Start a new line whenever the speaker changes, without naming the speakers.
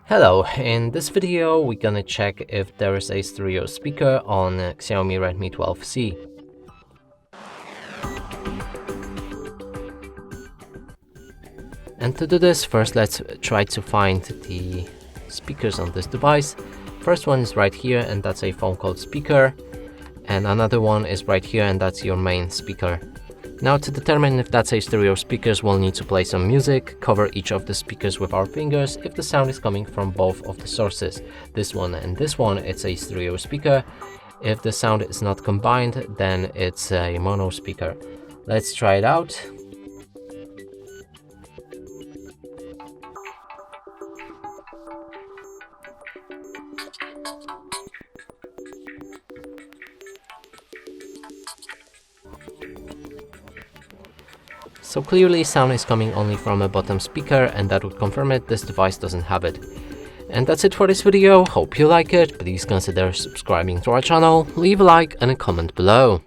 Hello, in this video we're gonna check if there is a stereo speaker on Xiaomi Redmi 12C. And to do this, first let's try to find the speakers on this device. First one is right here, and that's a phone call speaker. And another one is right here, and that's your main speaker. Now, to determine if that's a stereo speakers, we'll need to play some music, cover each of the speakers with our fingers if the sound is coming from both of the sources. This one and this one, it's a stereo speaker. If the sound is not combined, then it's a mono speaker. Let's try it out. So clearly sound is coming only from a bottom speaker, and that would confirm it, this device doesn't have it. And that's it for this video, hope you like it, please consider subscribing to our channel, leave a like and a comment below.